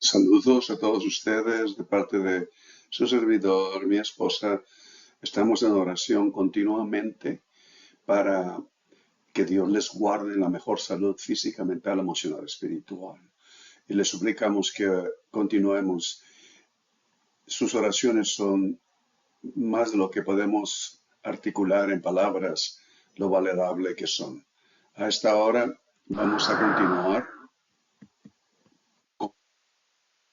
Saludos a todos ustedes de parte de su servidor, mi esposa. Estamos en oración continuamente para que Dios les guarde en la mejor salud física, mental, emocional, espiritual. Y les suplicamos que continuemos. Sus oraciones son más de lo que podemos articular en palabras, lo valorable que son. A esta hora vamos a continuar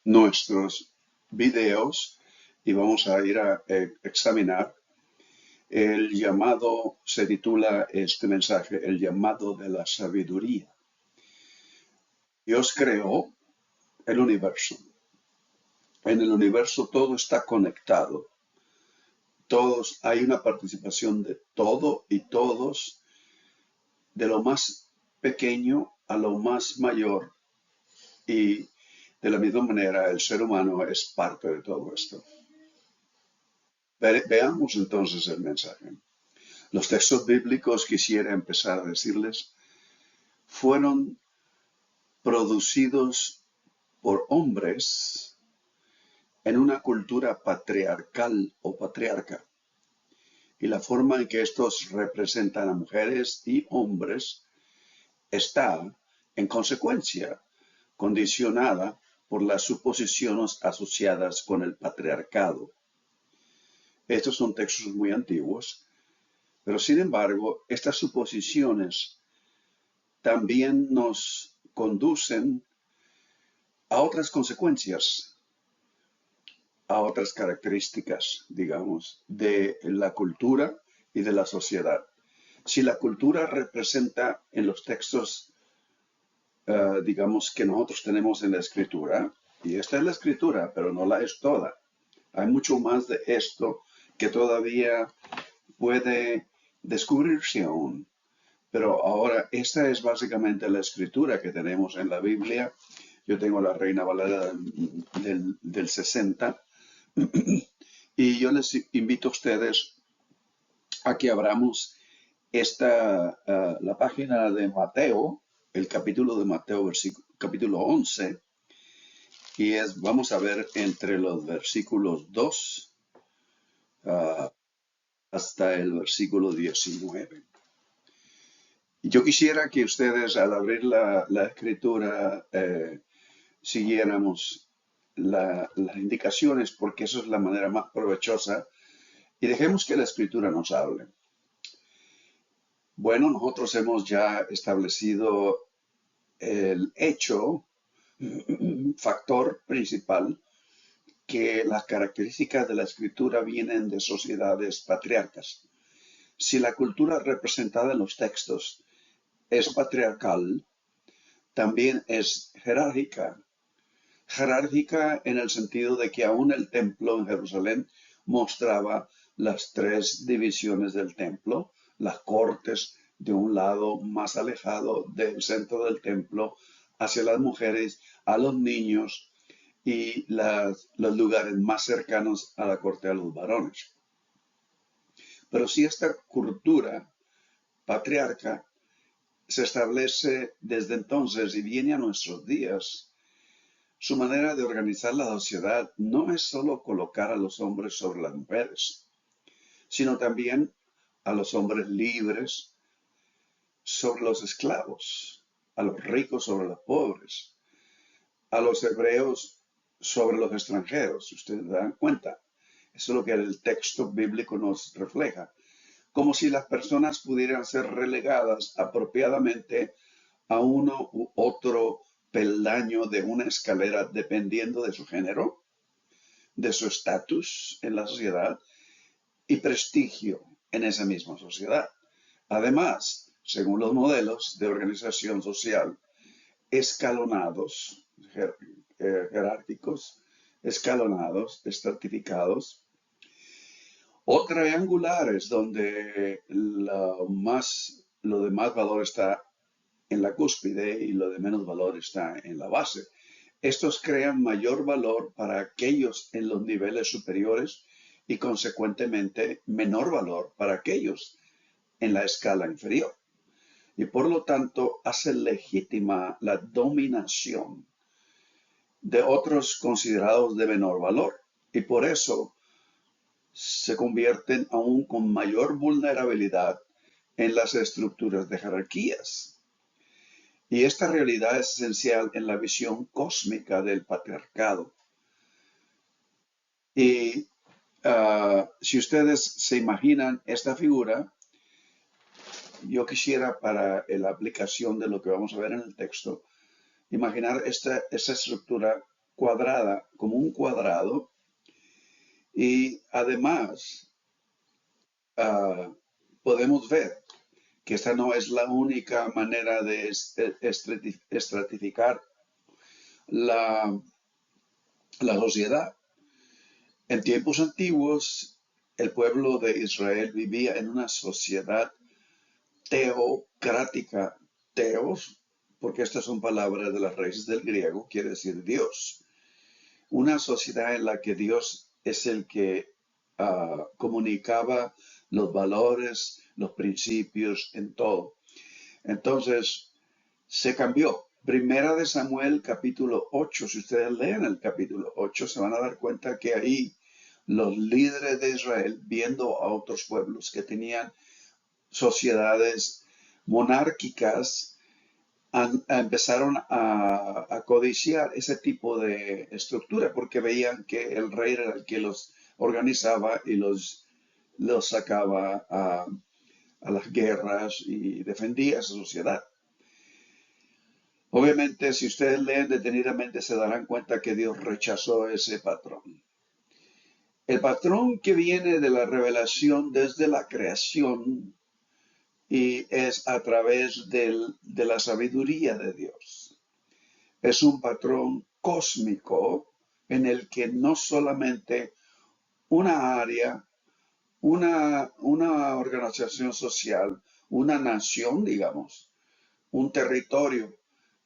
nuestros videos y vamos a ir a examinar el llamado, se titula este mensaje, el llamado de la sabiduría. Dios creó el universo. En el universo todo está conectado. Hay una participación de todo y todos, de lo más pequeño a lo más mayor. Y de la misma manera el ser humano es parte de todo esto. Veamos entonces el mensaje. Los textos bíblicos, quisiera empezar a decirles, fueron producidos por hombres en una cultura patriarcal o patriarca. Y la forma en que estos representan a mujeres y hombres está, en consecuencia, condicionada por las suposiciones asociadas con el patriarcado. Estos son textos muy antiguos, pero sin embargo, estas suposiciones también nos conducen a otras consecuencias, a otras características, digamos, de la cultura y de la sociedad. Si la cultura representa en los textos, digamos, que nosotros tenemos en la escritura, y esta es la escritura, pero no la es toda. Hay mucho más de esto que todavía puede descubrirse aún. Pero ahora, esta es básicamente la escritura que tenemos en la Biblia. Yo tengo la Reina Valera del 60. Y yo les invito a ustedes a que abramos la página de Mateo, el capítulo de Mateo, capítulo 11. Y vamos a ver entre los versículos 2 hasta el versículo 19. Yo quisiera que ustedes, al abrir la escritura, siguiéramos las indicaciones, porque eso es la manera más provechosa, y dejemos que la escritura nos hable. Bueno, nosotros hemos ya establecido el hecho, factor principal, que las características de la escritura vienen de sociedades patriarcas. Si la cultura representada en los textos es patriarcal, también es jerárquica. Jerárquica en el sentido de que aún el templo en Jerusalén mostraba las tres divisiones del templo, las cortes de un lado más alejado del centro del templo, hacia las mujeres, a los niños y los lugares más cercanos a la corte a los varones. Pero si esta cultura patriarca se establece desde entonces y viene a nuestros días, su manera de organizar la sociedad no es solo colocar a los hombres sobre las mujeres, sino también a los hombres libres sobre los esclavos, a los ricos sobre los pobres, a los hebreos sobre los extranjeros. Si ustedes dan cuenta, eso es lo que el texto bíblico nos refleja. Como si las personas pudieran ser relegadas apropiadamente a uno u otro peldaño de una escalera dependiendo de su género, de su estatus en la sociedad y prestigio en esa misma sociedad. Además, según los modelos de organización social escalonados, jerárquicos, escalonados, estratificados, o triangulares, donde lo de más valor está en la cúspide y lo de menos valor está en la base. Estos crean mayor valor para aquellos en los niveles superiores y consecuentemente menor valor para aquellos en la escala inferior. Y por lo tanto hace legítima la dominación de otros considerados de menor valor. Y por eso se convierten aún con mayor vulnerabilidad en las estructuras de jerarquías. Y esta realidad es esencial en la visión cósmica del patriarcado. Y si ustedes se imaginan esta figura, yo quisiera para la aplicación de lo que vamos a ver en el texto, imaginar esta estructura cuadrada como un cuadrado y además podemos ver que esta no es la única manera de estratificar la, la sociedad. En tiempos antiguos, el pueblo de Israel vivía en una sociedad teocrática. Teos, porque estas son palabras de las raíces del griego, quiere decir Dios. Una sociedad en la que Dios es el que comunicaba los valores, los principios, en todo. Entonces, se cambió. Primera de Samuel, capítulo 8. Si ustedes leen el capítulo 8, se van a dar cuenta que ahí los líderes de Israel, viendo a otros pueblos que tenían sociedades monárquicas, empezaron a codiciar ese tipo de estructura porque veían que el rey era el que los organizaba y los sacaba a las guerras y defendía esa sociedad. Obviamente, si ustedes leen detenidamente, se darán cuenta que Dios rechazó ese patrón. El patrón que viene de la revelación desde la creación y es a través de la sabiduría de Dios. Es un patrón cósmico en el que no solamente una área, una organización social, una nación, digamos, un territorio,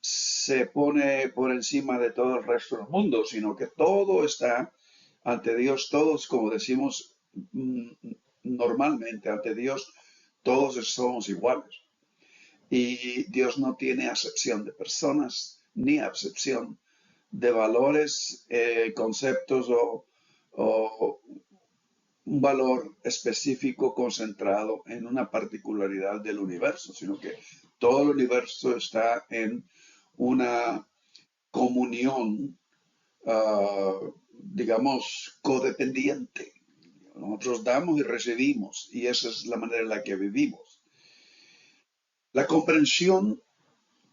se pone por encima de todo el resto del mundo, sino que todo está ante Dios, todos, como decimos normalmente, ante Dios, todos somos iguales. Y Dios no tiene acepción de personas, ni acepción de valores, conceptos o un valor específico concentrado en una particularidad del universo, sino que todo el universo está en una comunión, digamos, codependiente. Nosotros damos y recibimos, y esa es la manera en la que vivimos. La comprensión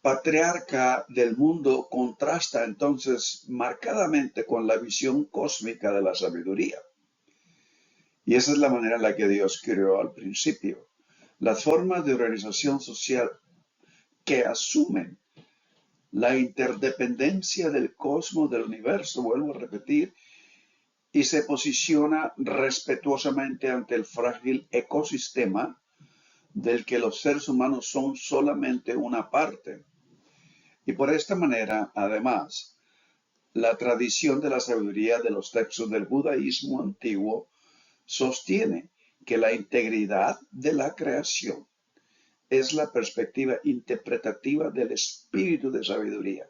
patriarca del mundo contrasta entonces marcadamente con la visión cósmica de la sabiduría. Y esa es la manera en la que Dios creó al principio. Las formas de organización social que asumen la interdependencia del cosmos, del universo, vuelvo a repetir, y se posiciona respetuosamente ante el frágil ecosistema del que los seres humanos son solamente una parte. Y por esta manera, además, la tradición de la sabiduría de los textos del judaísmo antiguo sostiene que la integridad de la creación es la perspectiva interpretativa del espíritu de sabiduría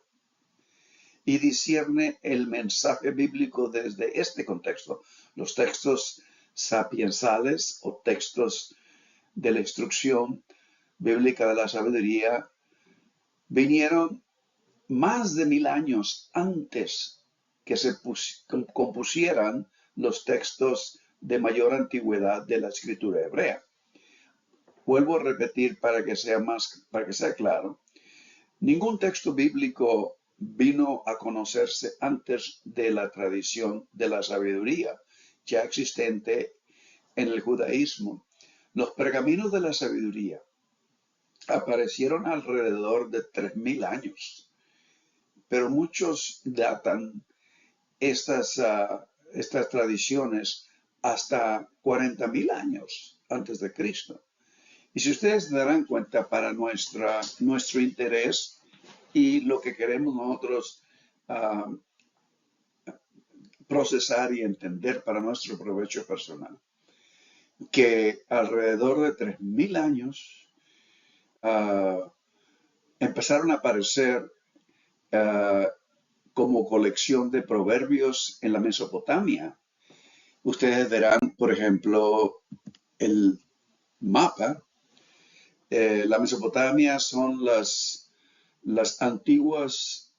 y discierne el mensaje bíblico desde este contexto. Los textos sapiensales o textos de la instrucción bíblica de la sabiduría vinieron más de 1000 años antes que se compusieran los textos de mayor antigüedad de la escritura hebrea. Vuelvo a repetir para que sea claro, ningún texto bíblico vino a conocerse antes de la tradición de la sabiduría ya existente en el judaísmo. Los pergaminos de la sabiduría aparecieron alrededor de 3000 años, pero muchos datan estas tradiciones hasta 40.000 años antes de Cristo. Y si ustedes se darán cuenta, para nuestro interés y lo que queremos nosotros procesar y entender para nuestro provecho personal, que alrededor de 3000 años empezaron a aparecer como colección de proverbios en la Mesopotamia. Ustedes verán, por ejemplo, el mapa. La Mesopotamia son las antiguas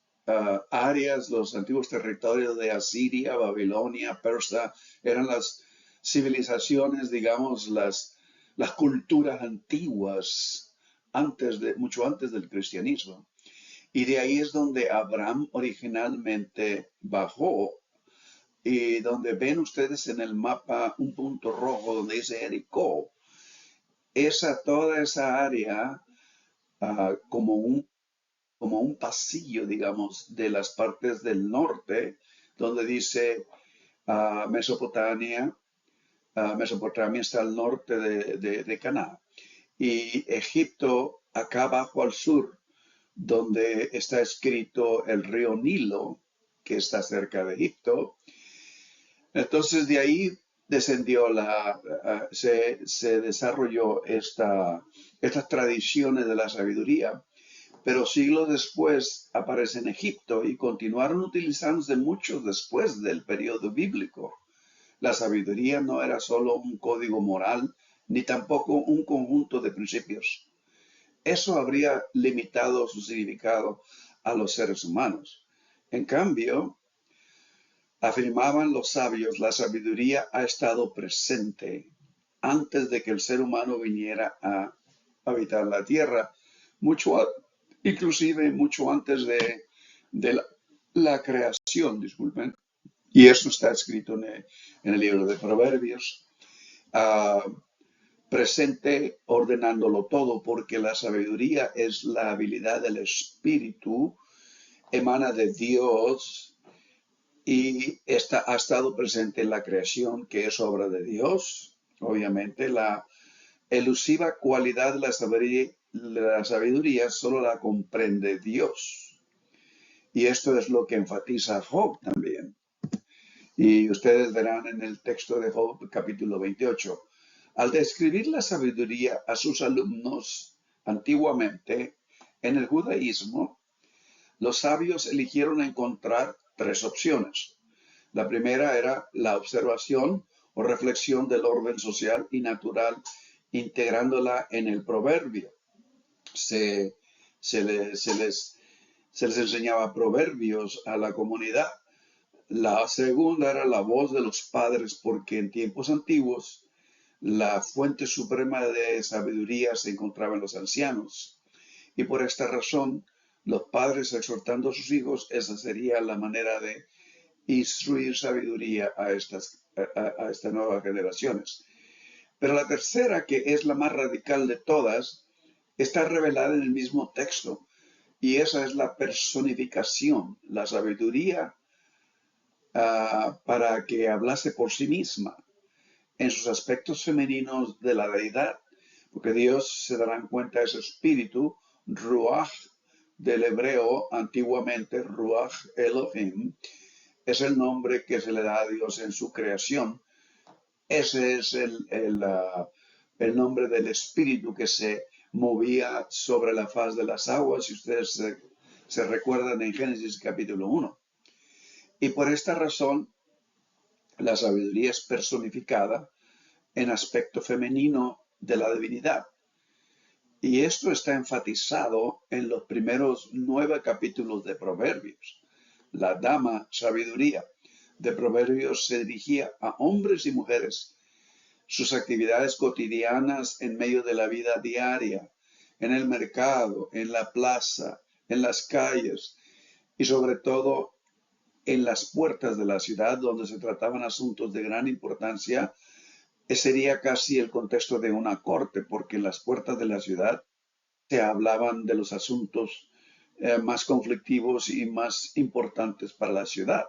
áreas, los antiguos territorios de Asiria, Babilonia, Persia, eran las civilizaciones, digamos, las culturas antiguas, mucho antes del cristianismo. Y de ahí es donde Abraham originalmente bajó, y donde ven ustedes en el mapa un punto rojo donde dice Jericó. Toda esa área, como un pasillo, digamos, de las partes del norte, donde dice Mesopotamia. Mesopotamia está al norte de Canaán. Y Egipto, acá abajo al sur, donde está escrito el río Nilo, que está cerca de Egipto. Entonces de ahí descendió se desarrolló estas tradiciones de la sabiduría, pero siglos después aparece en Egipto y continuaron utilizándose mucho después del periodo bíblico. La sabiduría no era solo un código moral, ni tampoco un conjunto de principios. Eso habría limitado su significado a los seres humanos. En cambio, afirmaban los sabios, la sabiduría ha estado presente antes de que el ser humano viniera a habitar la tierra, inclusive mucho antes de la creación, disculpen. Y eso está escrito en el libro de Proverbios. Presente ordenándolo todo, porque la sabiduría es la habilidad del espíritu, emana de Dios y ha estado presente en la creación, que es obra de Dios. Obviamente, la elusiva cualidad de la sabiduría solo la comprende Dios. Y esto es lo que enfatiza Job también. Y ustedes verán en el texto de Job, capítulo 28. Al describir la sabiduría a sus alumnos antiguamente, en el judaísmo, los sabios eligieron encontrar tres opciones. La primera era la observación o reflexión del orden social y natural, integrándola en el proverbio. Se les enseñaba proverbios a la comunidad. La segunda era la voz de los padres, porque en tiempos antiguos la fuente suprema de sabiduría se encontraba en los ancianos. Y por esta razón, los padres exhortando a sus hijos, esa sería la manera de instruir sabiduría a estas nuevas generaciones. Pero la tercera, que es la más radical de todas, está revelada en el mismo texto. Y esa es la personificación, la sabiduría para que hablase por sí misma en sus aspectos femeninos de la deidad, porque Dios, se darán cuenta, es espíritu, Ruach del hebreo, antiguamente Ruach Elohim, es el nombre que se le da a Dios en su creación. Ese es el nombre del espíritu que se movía sobre la faz de las aguas, si ustedes se recuerdan en Génesis capítulo 1. Y por esta razón, la sabiduría es personificada en aspecto femenino de la divinidad. Y esto está enfatizado en los primeros 9 capítulos de Proverbios. La dama sabiduría de Proverbios se dirigía a hombres y mujeres, sus actividades cotidianas en medio de la vida diaria, en el mercado, en la plaza, en las calles y sobre todo en las puertas de la ciudad, donde se trataban asuntos de gran importancia. Sería casi el contexto de una corte, porque en las puertas de la ciudad se hablaban de los asuntos más conflictivos y más importantes para la ciudad.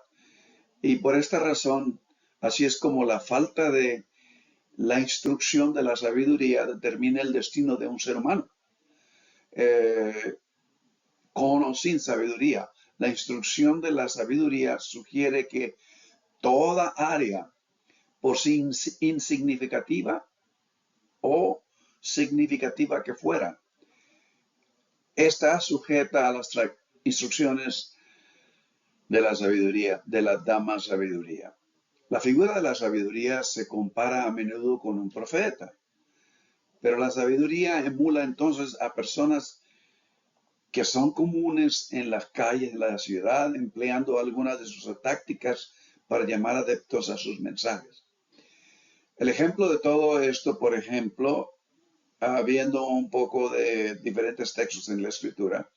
Y por esta razón, así es como la falta de la instrucción de la sabiduría determina el destino de un ser humano. Con o sin sabiduría. La instrucción de la sabiduría sugiere que toda área, por sí insignificativa o significativa que fuera, está sujeta a las instrucciones de la sabiduría, de la dama sabiduría. La figura de la sabiduría se compara a menudo con un profeta, pero la sabiduría emula entonces a personas que son comunes en las calles de la ciudad, empleando algunas de sus tácticas para llamar adeptos a sus mensajes. El ejemplo de todo esto, por ejemplo, viendo un poco de diferentes textos en la escritura,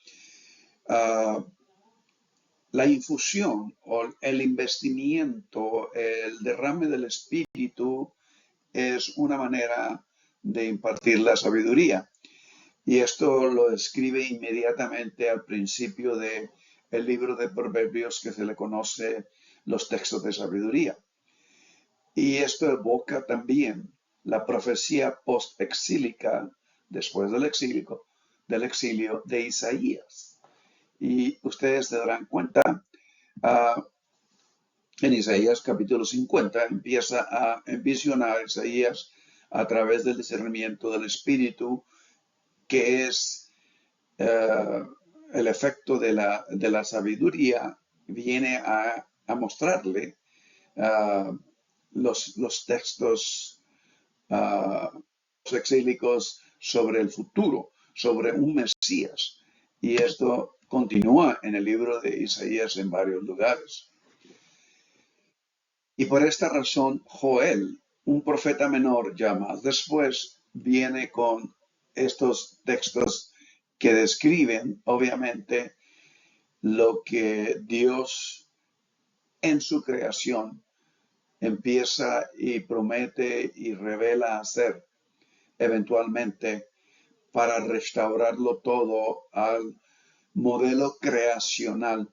la infusión o el investimiento, el derrame del espíritu es una manera de impartir la sabiduría. Y esto lo escribe inmediatamente al principio del libro de Proverbios, que se le conoce los textos de sabiduría. Y esto evoca también la profecía post-exílica, después del exilio de Isaías. Y ustedes se darán cuenta, en Isaías capítulo 50 empieza a envisionar Isaías a través del discernimiento del Espíritu, que es el efecto de la sabiduría, viene a mostrarle los textos exílicos sobre el futuro, sobre un Mesías. Y esto continúa en el libro de Isaías en varios lugares. Y por esta razón, Joel, un profeta menor ya más después, viene con estos textos que describen, obviamente, lo que Dios en su creación empieza y promete y revela hacer eventualmente para restaurarlo todo al modelo creacional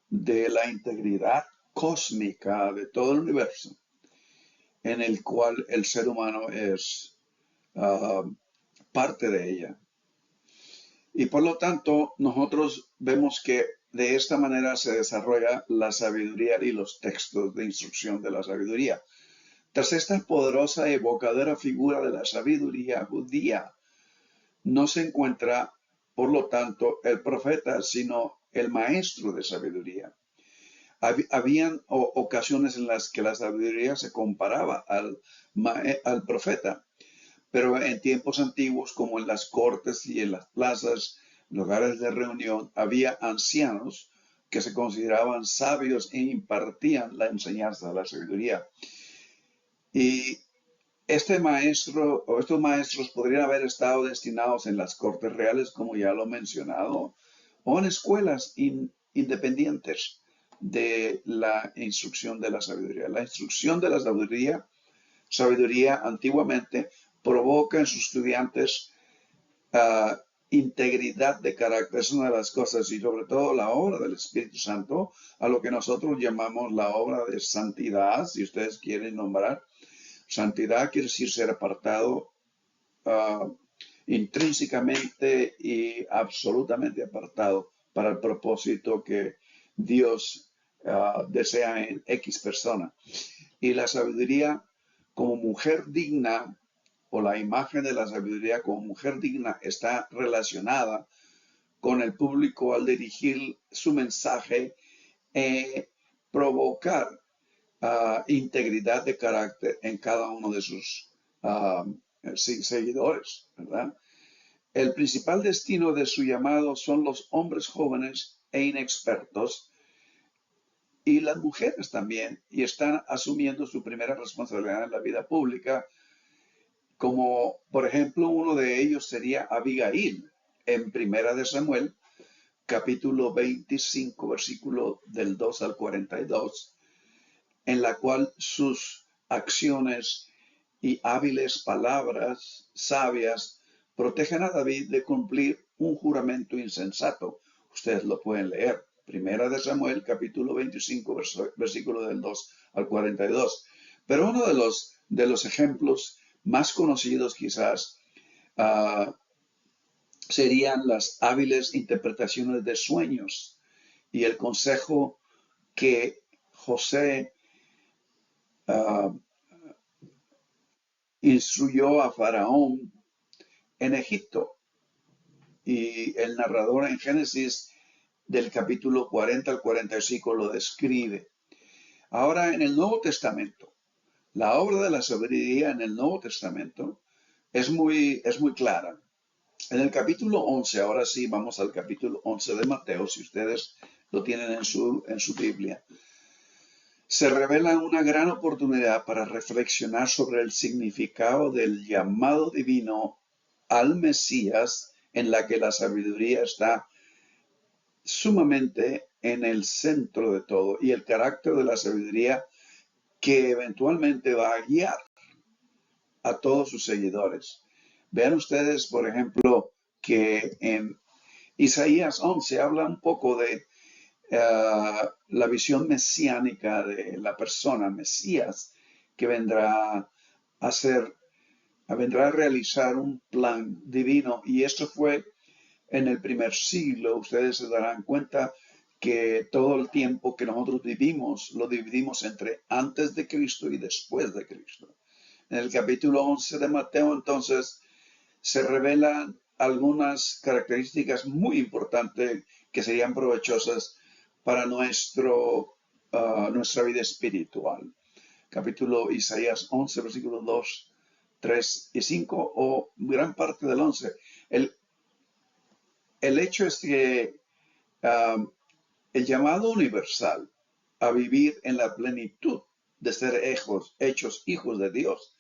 de la integridad cósmica de todo el universo, en el cual el ser humano es parte de ella. Y por lo tanto, nosotros vemos que de esta manera se desarrolla la sabiduría y los textos de instrucción de la sabiduría. Tras esta poderosa y evocadora figura de la sabiduría judía, no se encuentra, por lo tanto, el profeta, sino el maestro de sabiduría. Habían ocasiones en las que la sabiduría se comparaba al profeta, pero en tiempos antiguos, como en las cortes y en las plazas, lugares de reunión, había ancianos que se consideraban sabios e impartían la enseñanza de la sabiduría. Y este maestro o estos maestros podrían haber estado destinados en las cortes reales, como ya lo he mencionado, o en escuelas independientes de la instrucción de la sabiduría. La instrucción de la sabiduría antiguamente provoca en sus estudiantes integridad de carácter. Es una de las cosas, y sobre todo la obra del Espíritu Santo, a lo que nosotros llamamos la obra de santidad, si ustedes quieren nombrar. Santidad quiere decir ser apartado intrínsecamente y absolutamente apartado para el propósito que Dios desea en X persona. Y la sabiduría como mujer digna, o la imagen de la sabiduría como mujer digna, está relacionada con el público al dirigir su mensaje, provocar integridad de carácter en cada uno de sus seguidores, ¿verdad? El principal destino de su llamado son los hombres jóvenes e inexpertos y las mujeres también, y están asumiendo su primera responsabilidad en la vida pública, como por ejemplo uno de ellos sería Abigail, en Primera de Samuel, capítulo 25, versículo del 2 al 42, en la cual sus acciones y hábiles palabras sabias protegen a David de cumplir un juramento insensato. Ustedes lo pueden leer. Primera de Samuel, capítulo 25, versículo del 2 al 42. Pero uno de los ejemplos más conocidos quizás serían las hábiles interpretaciones de sueños y el consejo que José instruyó a Faraón en Egipto. Y el narrador en Génesis del capítulo 40 al 45 lo describe. Ahora, en el Nuevo Testamento, la obra de la sabiduría en el Nuevo Testamento es muy clara. En el capítulo 11, ahora sí, vamos al capítulo 11 de Mateo, si ustedes lo tienen en su Biblia, se revela una gran oportunidad para reflexionar sobre el significado del llamado divino al Mesías, en la que la sabiduría está sumamente en el centro de todo, y el carácter de la sabiduría que eventualmente va a guiar a todos sus seguidores. Vean ustedes, por ejemplo, que en Isaías 11 habla un poco de la visión mesiánica de la persona, Mesías, que vendrá a realizar un plan divino. Y esto fue en el primer siglo. Ustedes se darán cuenta que todo el tiempo que nosotros vivimos lo dividimos entre antes de Cristo y después de Cristo. En el capítulo 11 de Mateo, entonces, se revelan algunas características muy importantes que serían provechosas para nuestra vida espiritual. Capítulo Isaías 11, versículos 2, 3 y 5, o gran parte del 11. El hecho es que el llamado universal a vivir en la plenitud de ser hechos hijos de Dios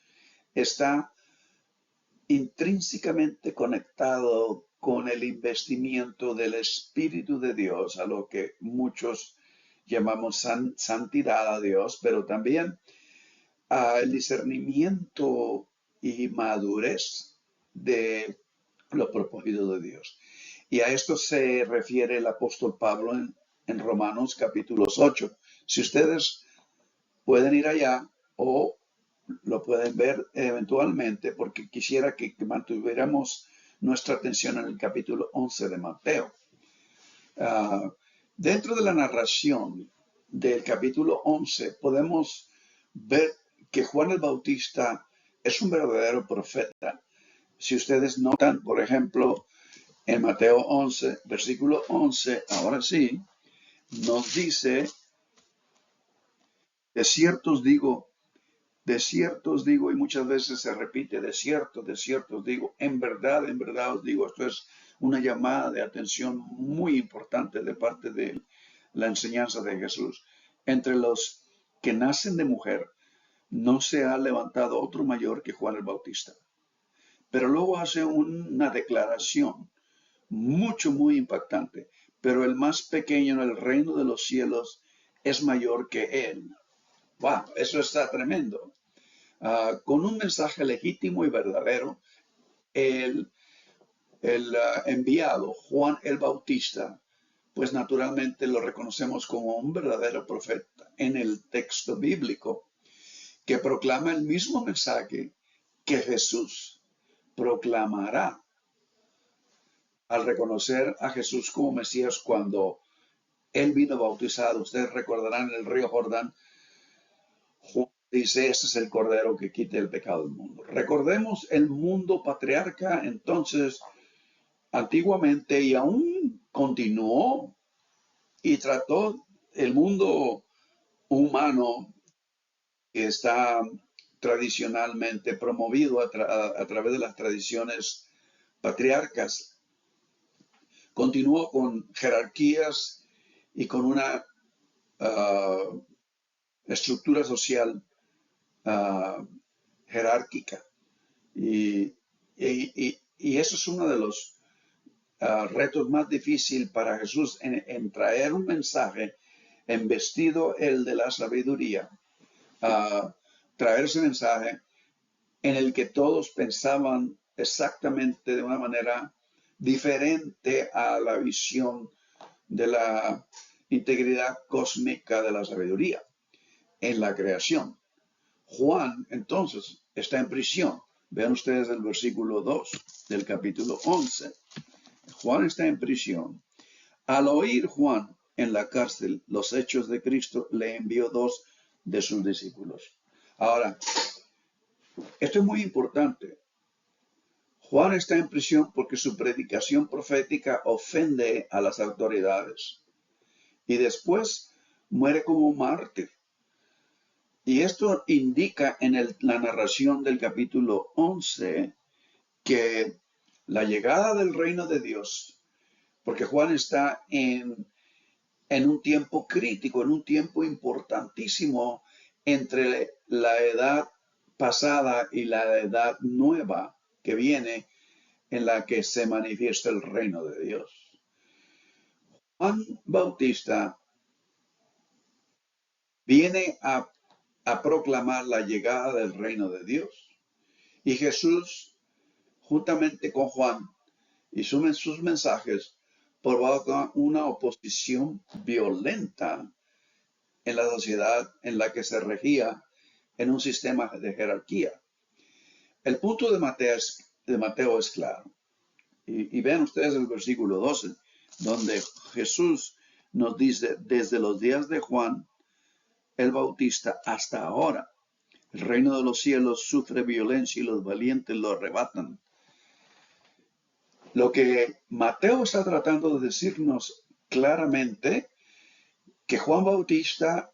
está intrínsecamente conectado con el investimiento del Espíritu de Dios, a lo que muchos llamamos santidad a Dios, pero también al discernimiento y madurez de los propósitos de Dios. Y a esto se refiere el apóstol Pablo en Romanos capítulos 8. Si ustedes pueden ir allá o lo pueden ver eventualmente, porque quisiera que mantuviéramos nuestra atención en el capítulo 11 de Mateo. Dentro de la narración del capítulo 11 podemos ver que Juan el Bautista es un verdadero profeta. Si ustedes notan, por ejemplo, en Mateo 11, versículo 11, ahora sí, nos dice, de cierto os digo, y muchas veces se repite, de cierto os digo, en verdad os digo. Esto es una llamada de atención muy importante de parte de la enseñanza de Jesús. Entre los que nacen de mujer, no se ha levantado otro mayor que Juan el Bautista. Pero luego hace una declaración muy impactante. Pero el más pequeño en el reino de los cielos es mayor que él. ¡Wow! Eso está tremendo. Con un mensaje legítimo y verdadero, el enviado Juan el Bautista, pues naturalmente lo reconocemos como un verdadero profeta en el texto bíblico, que proclama el mismo mensaje que Jesús proclamará al reconocer a Jesús como Mesías cuando él vino bautizado. Ustedes recordarán en el río Jordán, Juan dice, este es el Cordero que quita el pecado del mundo. Recordemos el mundo patriarca entonces antiguamente, y aún continuó y trató el mundo humano que está tradicionalmente promovido a través de las tradiciones patriarcas. Continuó con jerarquías y con una estructura social jerárquica. Y eso es uno de los retos más difíciles para Jesús en traer un mensaje, en vestido el de la sabiduría, traer ese mensaje en el que todos pensaban exactamente de una manera diferente a la visión de la integridad cósmica de la sabiduría en la creación. Juan, entonces, está en prisión. Vean ustedes el versículo 2 del capítulo 11. Juan está en prisión. Al oír Juan en la cárcel los hechos de Cristo, le envió 2 de sus discípulos. Ahora, esto es muy importante. Juan está en prisión porque su predicación profética ofende a las autoridades y después muere como mártir. Y esto indica en la narración del capítulo 11 que la llegada del reino de Dios, porque Juan está en un tiempo crítico, en un tiempo importantísimo entre la edad pasada y la edad nueva que viene, en la que se manifiesta el reino de Dios. Juan Bautista viene a proclamar la llegada del reino de Dios. Y Jesús, juntamente con Juan y sus mensajes, provoca una oposición violenta en la sociedad en la que se regía en un sistema de jerarquía. El punto de Mateo es claro. Y vean ustedes el versículo 12, donde Jesús nos dice, desde los días de Juan el Bautista hasta ahora, el reino de los cielos sufre violencia y los valientes lo arrebatan. Lo que Mateo está tratando de decirnos claramente, que Juan Bautista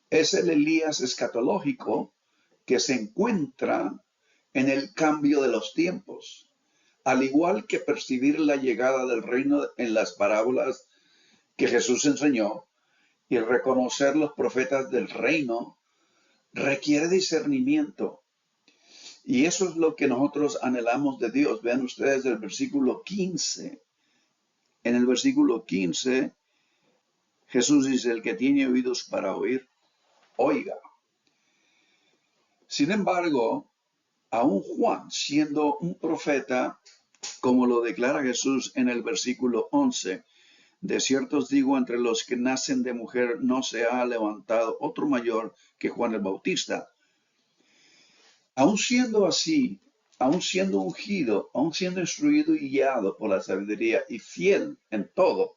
es el Elías escatológico que se encuentra en el cambio de los tiempos. Al igual que percibir la llegada del reino en las parábolas que Jesús enseñó y reconocer los profetas del reino, requiere discernimiento. Y eso es lo que nosotros anhelamos de Dios. Vean ustedes el versículo 15. En el versículo 15, Jesús dice, el que tiene oídos para oír, oiga. Sin embargo, aún Juan, siendo un profeta, como lo declara Jesús en el versículo 11, de cierto os digo, entre los que nacen de mujer no se ha levantado otro mayor que Juan el Bautista. Aún siendo así, aún siendo ungido, aún siendo instruido y guiado por la sabiduría y fiel en todo,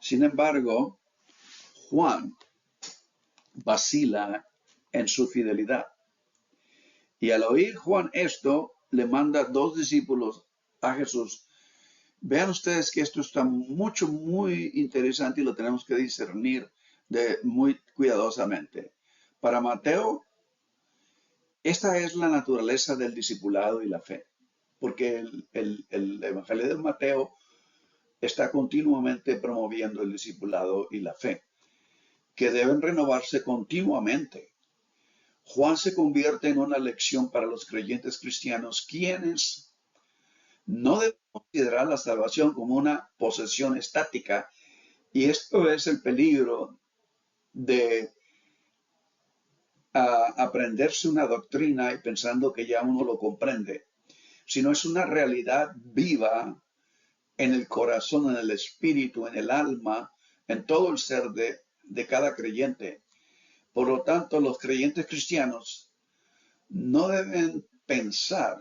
sin embargo, Juan vacila en su fidelidad. Y al oír Juan esto, le manda 2 discípulos a Jesús. Vean ustedes que esto está muy interesante y lo tenemos que discernir muy cuidadosamente. Para Mateo, esta es la naturaleza del discipulado y la fe, porque el Evangelio de Mateo está continuamente promoviendo el discipulado y la fe, que deben renovarse continuamente. Juan se convierte en una lección para los creyentes cristianos, quienes no deben considerar la salvación como una posesión estática, y esto es el peligro de aprenderse una doctrina y pensando que ya uno lo comprende, sino es una realidad viva en el corazón, en el espíritu, en el alma, en todo el ser de cada creyente. Por lo tanto, los creyentes cristianos no deben pensar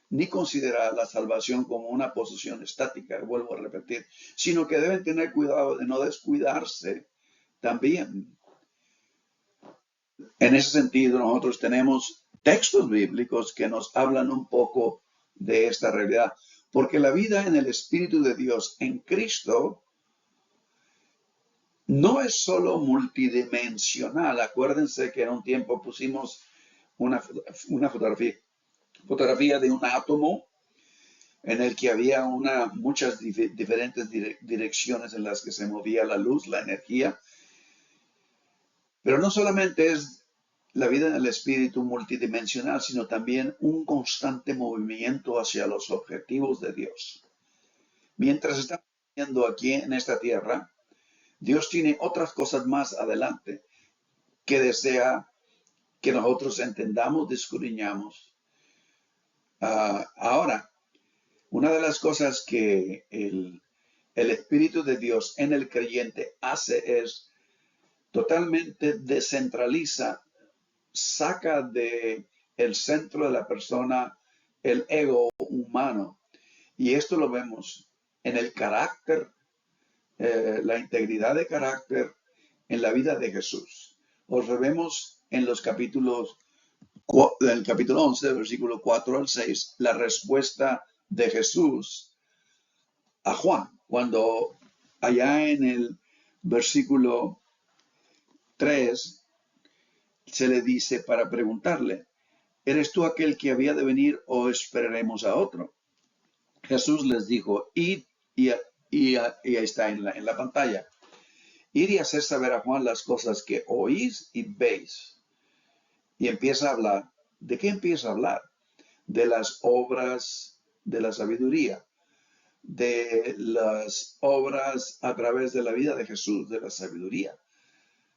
ni considerar la salvación como una posesión estática, vuelvo a repetir, sino que deben tener cuidado de no descuidarse también. En ese sentido, nosotros tenemos textos bíblicos que nos hablan un poco de esta realidad, porque la vida en el Espíritu de Dios en Cristo no es solo multidimensional. Acuérdense que en un tiempo pusimos una fotografía de un átomo en el que había muchas diferentes direcciones en las que se movía la luz, la energía. Pero no solamente es la vida en el espíritu multidimensional, sino también un constante movimiento hacia los objetivos de Dios. Mientras estamos viviendo aquí en esta tierra, Dios tiene otras cosas más adelante que desea que nosotros entendamos, escudriñamos. Ahora, una de las cosas que el Espíritu de Dios en el creyente hace es totalmente descentraliza, saca de el centro de la persona el ego humano. Y esto lo vemos en el carácter, la integridad de carácter en la vida de Jesús. Os vemos en los capítulos del capítulo 11, versículo 4 al 6, la respuesta de Jesús a Juan, cuando allá en el versículo 3 se le dice para preguntarle, ¿eres tú aquel que había de venir o esperaremos a otro? Jesús les dijo, id y ahí está en la pantalla, id y hacer saber a Juan las cosas que oís y veis. Y empieza a hablar. ¿De qué empieza a hablar? De las obras de la sabiduría, de las obras a través de la vida de Jesús, de la sabiduría,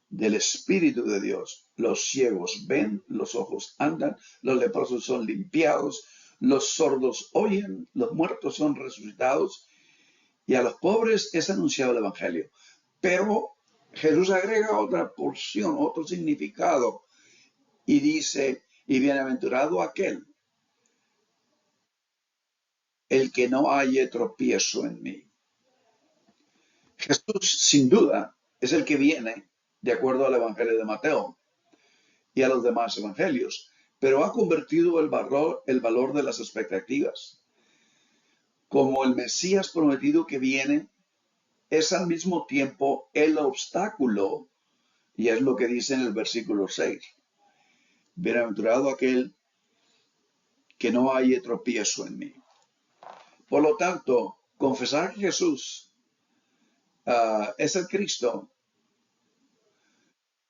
del Espíritu de Dios. Los ciegos ven, los ojos andan, los leprosos son limpiados, los sordos oyen, los muertos son resucitados y a los pobres es anunciado el Evangelio. Pero Jesús agrega otra porción, otro significado y dice, y bienaventurado aquel, el que no halle tropiezo en mí. Jesús, sin duda, es el que viene de acuerdo al Evangelio de Mateo y a los demás evangelios, pero ha convertido el valor de las expectativas. Como el Mesías prometido que viene, es al mismo tiempo el obstáculo, y es lo que dice en el versículo 6. Bienaventurado aquel que no halle tropiezo en mí. Por lo tanto, confesar que Jesús es el Cristo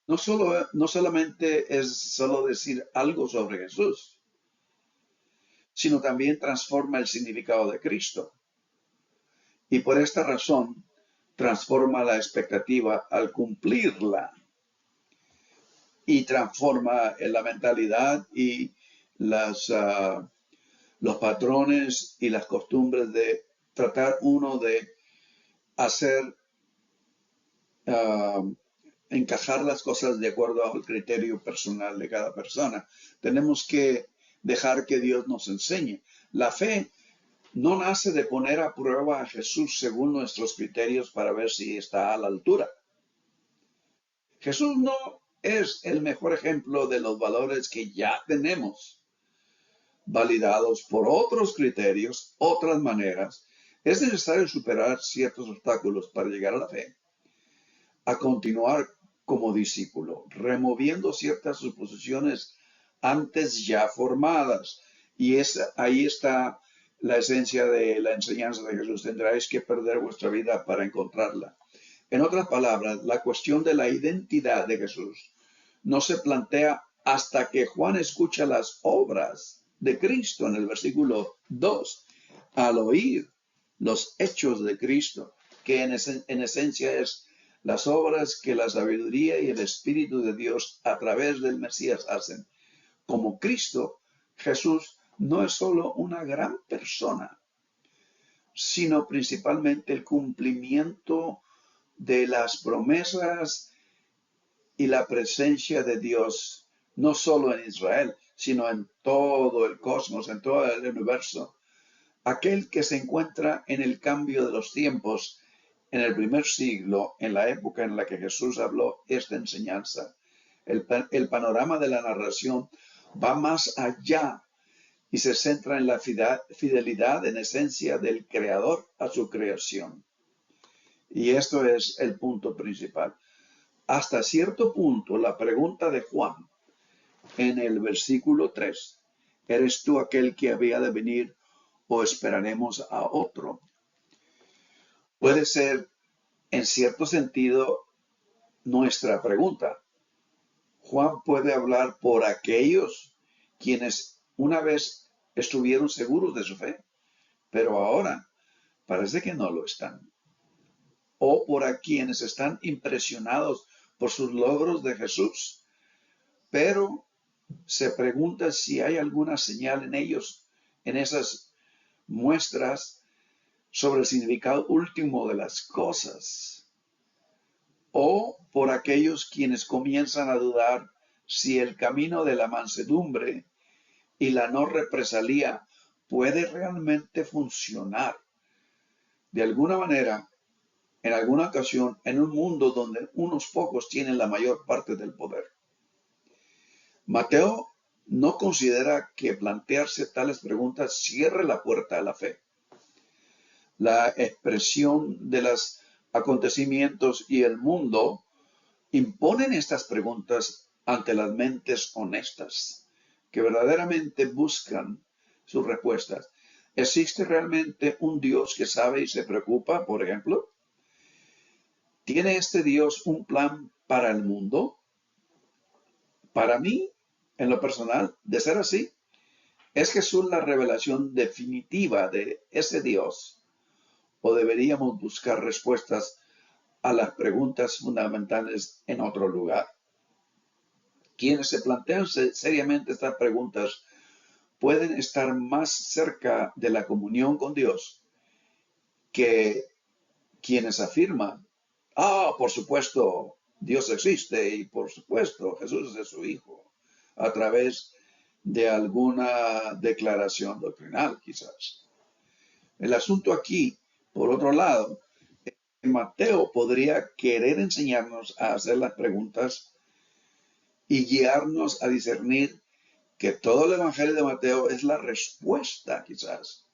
no solamente es solo decir algo sobre Jesús, sino también transforma el significado de Cristo. Y por esta razón transforma la expectativa al cumplirla y transforma en la mentalidad y los patrones y las costumbres de tratar uno de hacer, encajar las cosas de acuerdo al criterio personal de cada persona. Tenemos que dejar que Dios nos enseñe. La fe no nace de poner a prueba a Jesús según nuestros criterios para ver si está a la altura. Jesús no es el mejor ejemplo de los valores que ya tenemos, validados por otros criterios, otras maneras. Es necesario superar ciertos obstáculos para llegar a la fe, a continuar como discípulo, removiendo ciertas suposiciones antes ya formadas. Y ahí está la esencia de la enseñanza de Jesús. Tendráis que perder vuestra vida para encontrarla. En otras palabras, la cuestión de la identidad de Jesús no se plantea hasta que Juan escucha las obras de Cristo en el versículo 2, al oír los hechos de Cristo, que en esencia es las obras que la sabiduría y el Espíritu de Dios a través del Mesías hacen. Como Cristo, Jesús no es solo una gran persona, sino principalmente el cumplimiento de las promesas y la presencia de Dios, no solo en Israel, sino en todo el cosmos, en todo el universo. Aquel que se encuentra en el cambio de los tiempos en el primer siglo, en la época en la que Jesús habló esta enseñanza. El panorama de la narración va más allá y se centra en la fidelidad en esencia del Creador a su creación. Y esto es el punto principal. Hasta cierto punto, la pregunta de Juan en el versículo 3, ¿eres tú aquel que había de venir o esperaremos a otro? Puede ser, en cierto sentido, nuestra pregunta. Juan puede hablar por aquellos quienes una vez estuvieron seguros de su fe, pero ahora parece que no lo están. O por a quienes están impresionados por sus logros de Jesús, pero se pregunta si hay alguna señal en ellos, en esas muestras, sobre el significado último de las cosas. O por aquellos quienes comienzan a dudar si el camino de la mansedumbre y la no represalia puede realmente funcionar. De alguna manera, en alguna ocasión, en un mundo donde unos pocos tienen la mayor parte del poder. Mateo no considera que plantearse tales preguntas cierre la puerta a la fe. La expresión de los acontecimientos y el mundo imponen estas preguntas ante las mentes honestas, que verdaderamente buscan sus respuestas. ¿Existe realmente un Dios que sabe y se preocupa, por ejemplo? ¿Tiene este Dios un plan para el mundo? Para mí, en lo personal, de ser así, ¿es Jesús la revelación definitiva de ese Dios? ¿O deberíamos buscar respuestas a las preguntas fundamentales en otro lugar? Quienes se plantean seriamente estas preguntas pueden estar más cerca de la comunión con Dios que quienes afirman, por supuesto, Dios existe y por supuesto, Jesús es su Hijo, a través de alguna declaración doctrinal, quizás. El asunto aquí, por otro lado, Mateo podría querer enseñarnos a hacer las preguntas y guiarnos a discernir que todo el Evangelio de Mateo es la respuesta, quizás,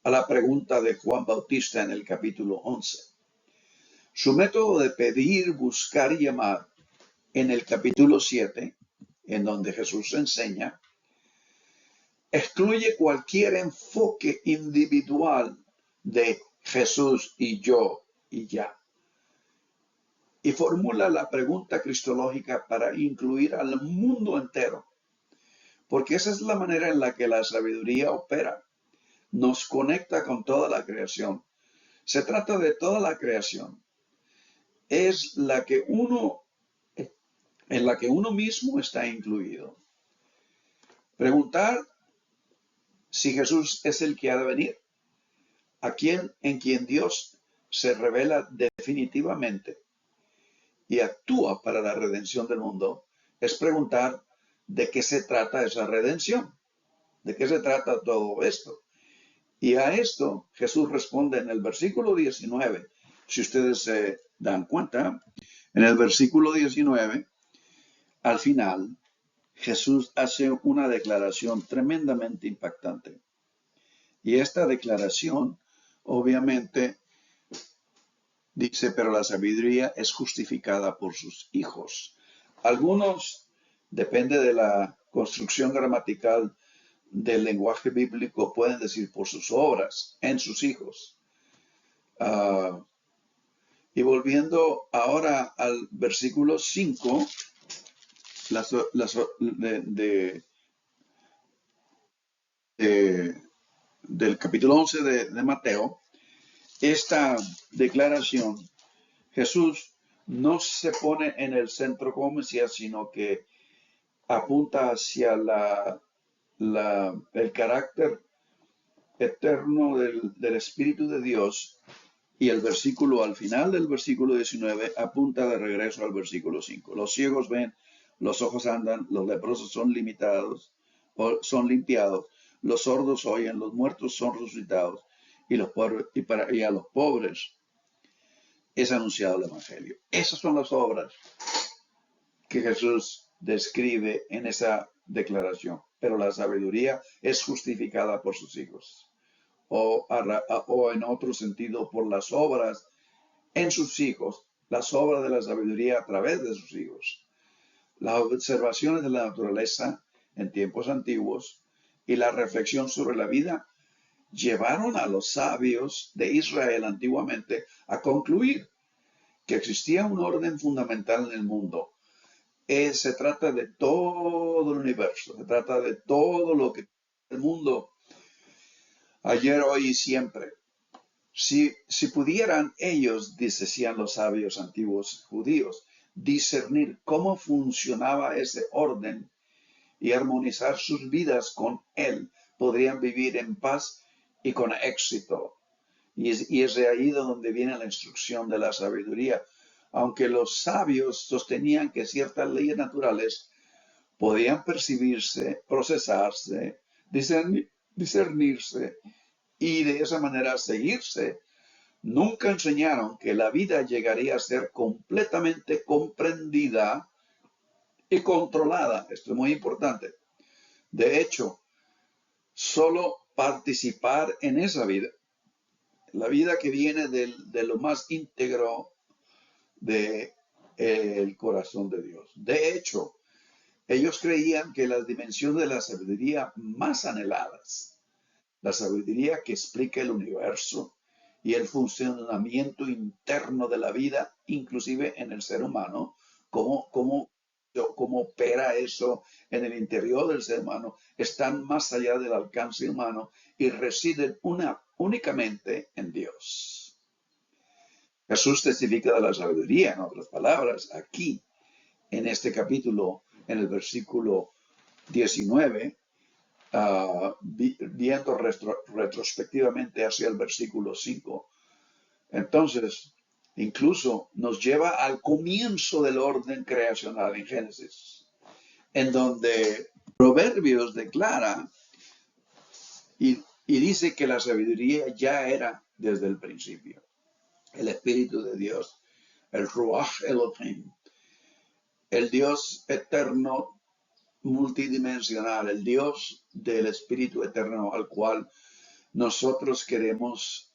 a la pregunta de Juan Bautista en el capítulo 11. Su método de pedir, buscar y llamar en el capítulo 7, en donde Jesús enseña, excluye cualquier enfoque individual de Jesús y yo y ya. Y formula la pregunta cristológica para incluir al mundo entero, porque esa es la manera en la que la sabiduría opera. Nos conecta con toda la creación. Se trata de toda la creación. Es la que en la que uno mismo está incluido. Preguntar si Jesús es el que ha de venir, en quien Dios se revela definitivamente y actúa para la redención del mundo, es preguntar de qué se trata esa redención, de qué se trata todo esto. Y a esto Jesús responde en el versículo 19. Si ustedes se dan cuenta, en el versículo 19, al final, Jesús hace una declaración tremendamente impactante. Y esta declaración, obviamente, dice, pero la sabiduría es justificada por sus hijos. Algunos, depende de la construcción gramatical del lenguaje bíblico, pueden decir por sus obras, en sus hijos. Y volviendo ahora al versículo 5, del capítulo 11 de Mateo, esta declaración, Jesús no se pone en el centro como Mesías, sino que apunta hacia el carácter eterno del Espíritu de Dios, y el versículo, al final del versículo 19, apunta de regreso al versículo 5. Los ciegos ven, los ojos andan, los leprosos son son limpiados, los sordos oyen, los muertos son resucitados, y a los pobres es anunciado el Evangelio. Esas son las obras que Jesús describe en esa declaración. Pero la sabiduría es justificada por sus hijos. O en otro sentido, por las obras en sus hijos, las obras de la sabiduría a través de sus hijos. Las observaciones de la naturaleza en tiempos antiguos y la reflexión sobre la vida llevaron a los sabios de Israel antiguamente a concluir que existía un orden fundamental en el mundo. Se trata de todo el universo, se trata de todo lo que el mundo, ayer, hoy y siempre. Si pudieran ellos, decían los sabios antiguos judíos, discernir cómo funcionaba ese orden y armonizar sus vidas con él, podrían vivir en paz y con éxito. Y es de ahí de donde viene la instrucción de la sabiduría. Aunque los sabios sostenían que ciertas leyes naturales podían percibirse, procesarse, discernirse y de esa manera seguirse, nunca enseñaron que la vida llegaría a ser completamente comprendida y controlada. Esto es muy importante. De hecho, solo participar en esa vida, la vida que viene de lo más íntegro del corazón de Dios. De hecho, ellos creían que las dimensiones de la sabiduría más anheladas, la sabiduría que explica el universo y el funcionamiento interno de la vida, inclusive en el ser humano, cómo opera eso en el interior del ser humano, están más allá del alcance humano y residen únicamente en Dios. Jesús testifica de la sabiduría, en otras palabras, aquí, en este capítulo, en el versículo 19, viendo retrospectivamente hacia el versículo 5. Entonces, incluso nos lleva al comienzo del orden creacional en Génesis, en donde Proverbios declara y dice que la sabiduría ya era desde el principio. El Espíritu de Dios, el Ruach Elohim, el Dios eterno multidimensional, el Dios del Espíritu eterno al cual nosotros queremos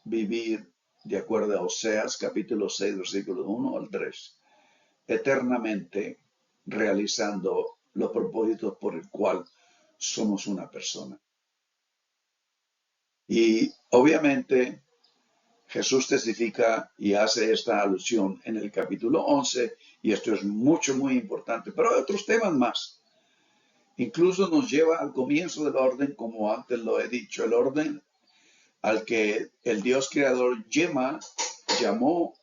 vivir de acuerdo a Oseas capítulo 6, versículos 1 al 3, eternamente realizando los propósitos por el cual somos una persona. Y obviamente Jesús testifica y hace esta alusión en el capítulo 11, y esto es muy importante, pero hay otros temas más. Incluso nos lleva al comienzo del orden, como antes lo he dicho, el orden al que el Dios creador llamó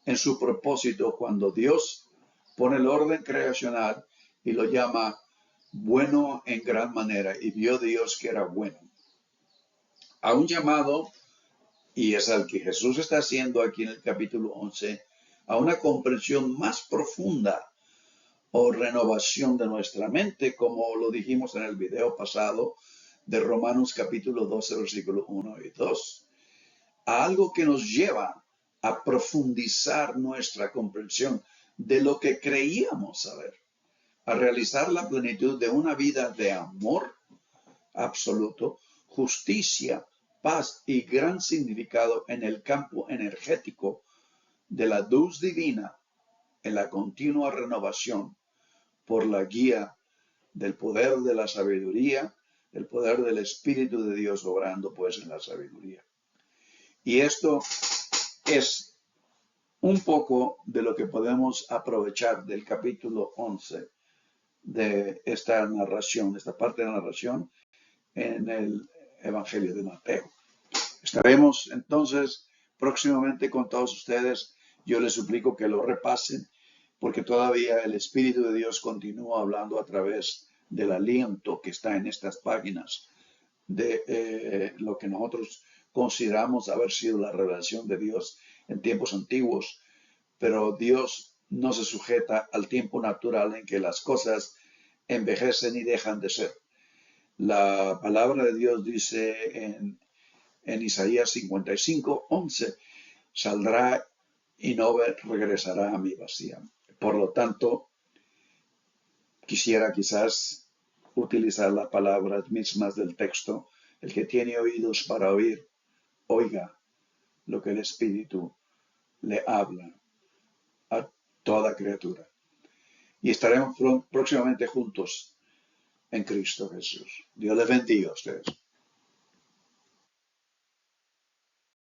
en su propósito cuando Dios pone el orden creacional y lo llama bueno en gran manera, y vio Dios que era bueno. A un llamado, y es al que Jesús está haciendo aquí en el capítulo 11, a una comprensión más profunda o renovación de nuestra mente, como lo dijimos en el video pasado de Romanos capítulo 12, versículos 1 y 2, a algo que nos lleva a profundizar nuestra comprensión de lo que creíamos saber, a realizar la plenitud de una vida de amor absoluto, justicia, paz y gran significado en el campo energético de la luz divina, en la continua renovación por la guía del poder de la sabiduría, el poder del Espíritu de Dios obrando pues en la sabiduría. Y esto es un poco de lo que podemos aprovechar del capítulo 11 de esta narración, esta parte de la narración en el Evangelio de Mateo. Estaremos entonces próximamente con todos ustedes. Yo les suplico que lo repasen, porque todavía el Espíritu de Dios continúa hablando a través del aliento que está en estas páginas de lo que nosotros consideramos haber sido la revelación de Dios en tiempos antiguos, pero Dios no se sujeta al tiempo natural en que las cosas envejecen y dejan de ser. La palabra de Dios dice en Isaías 55, 11, saldrá y no regresará a mí vacía. Por lo tanto, quisiera quizás utilizar las palabras mismas del texto. El que tiene oídos para oír, oiga lo que el Espíritu le habla a toda criatura. Y estaremos próximamente juntos en Cristo Jesús. Dios les bendiga a ustedes.